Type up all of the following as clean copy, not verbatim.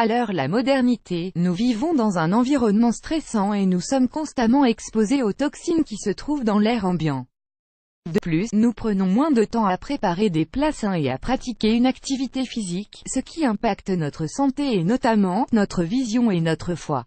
À l'heure la modernité, nous vivons dans un environnement stressant et nous sommes constamment exposés aux toxines qui se trouvent dans l'air ambiant. De plus, nous prenons moins de temps à préparer des plats sains et à pratiquer une activité physique, ce qui impacte notre santé et notamment, notre vision et notre foie.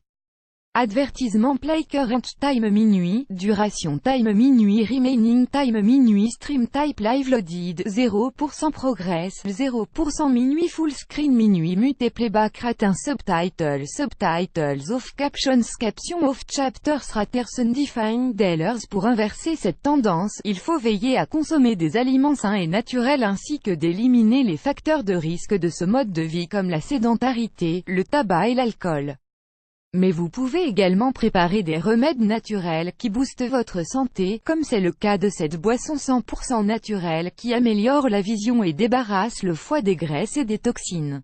Avertissement Play Current Time minuit, Duration Time minuit, Remaining Time minuit, Stream Type Live Loaded, 0% Progress, 0% minuit, Full Screen minuit, Mute Playback Rate Subtitles, Subtitles Off Captions, Caption Off Chapters Raters Undefined Dealers. Pour inverser cette tendance, il faut veiller à consommer des aliments sains et naturels ainsi que d'éliminer les facteurs de risque de ce mode de vie comme la sédentarité, le tabac et l'alcool. Mais vous pouvez également préparer des remèdes naturels qui boostent votre santé, comme c'est le cas de cette boisson 100% naturelle qui améliore la vision et débarrasse le foie des graisses et des toxines.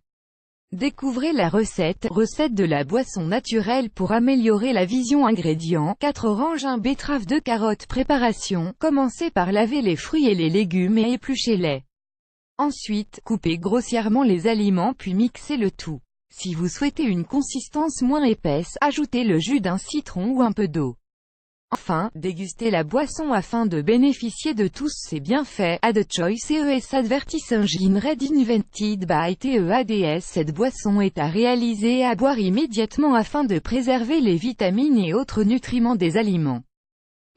Découvrez la recette de la boisson naturelle pour améliorer la vision. Ingrédients: 4 oranges, 1 betterave, 2 carottes. Préparation: commencez par laver les fruits et les légumes et épluchez-les. Ensuite, coupez grossièrement les aliments puis mixez le tout. Si vous souhaitez une consistance moins épaisse, ajoutez le jus d'un citron ou un peu d'eau. Enfin, dégustez la boisson afin de bénéficier de tous ses bienfaits. Add Choice ES Advertise Engine Red Invented by TEADS. Cette boisson est à réaliser et à boire immédiatement afin de préserver les vitamines et autres nutriments des aliments.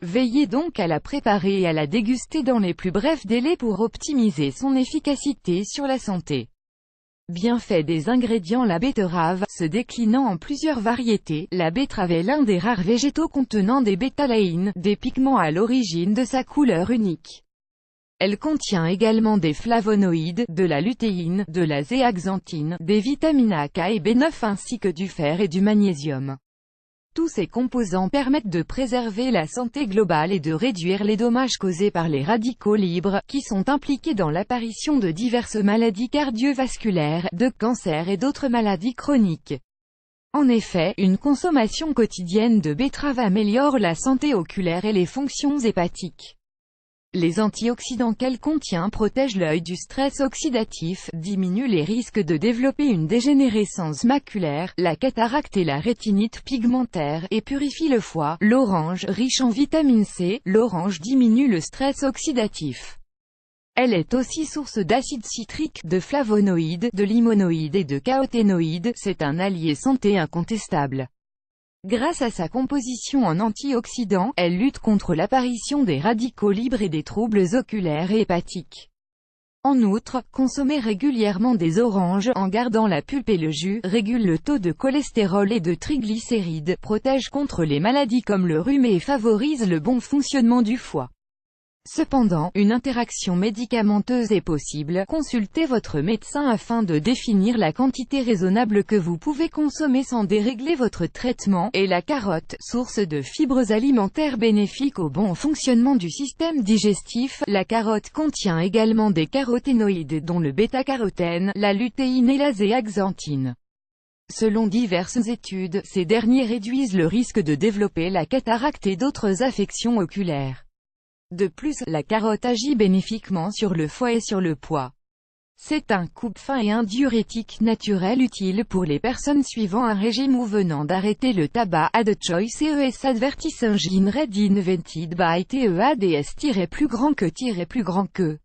Veillez donc à la préparer et à la déguster dans les plus brefs délais pour optimiser son efficacité sur la santé. Bienfaits des ingrédients: la betterave, se déclinant en plusieurs variétés, la betterave est l'un des rares végétaux contenant des bétalaïnes, des pigments à l'origine de sa couleur unique. Elle contient également des flavonoïdes, de la lutéine, de la zéaxanthine, des vitamines A, K et B9 ainsi que du fer et du magnésium. Tous ces composants permettent de préserver la santé globale et de réduire les dommages causés par les radicaux libres, qui sont impliqués dans l'apparition de diverses maladies cardiovasculaires, de cancers et d'autres maladies chroniques. En effet, une consommation quotidienne de betterave améliore la santé oculaire et les fonctions hépatiques. Les antioxydants qu'elle contient protègent l'œil du stress oxydatif, diminuent les risques de développer une dégénérescence maculaire, la cataracte et la rétinite pigmentaire, et purifient le foie. L'orange, riche en vitamine C, l'orange diminue le stress oxydatif. Elle est aussi source d'acide citrique, de flavonoïdes, de limonoïdes et de caroténoïdes. C'est un allié santé incontestable. Grâce à sa composition en antioxydants, elle lutte contre l'apparition des radicaux libres et des troubles oculaires et hépatiques. En outre, consommer régulièrement des oranges, en gardant la pulpe et le jus, régule le taux de cholestérol et de triglycérides, protège contre les maladies comme le rhume et favorise le bon fonctionnement du foie. Cependant, une interaction médicamenteuse est possible. Consultez votre médecin afin de définir la quantité raisonnable que vous pouvez consommer sans dérégler votre traitement. Et la carotte, source de fibres alimentaires bénéfiques au bon fonctionnement du système digestif. La carotte contient également des caroténoïdes dont le bêta-carotène, la lutéine et la zéaxanthine. Selon diverses études, ces derniers réduisent le risque de développer la cataracte et d'autres affections oculaires. De plus, la carotte agit bénéfiquement sur le foie et sur le poids. C'est un coupe-faim et un diurétique naturel utile pour les personnes suivant un régime ou venant d'arrêter le tabac. Add Choice ES Advertise Engine Red Invented by TEADS. Plus grand que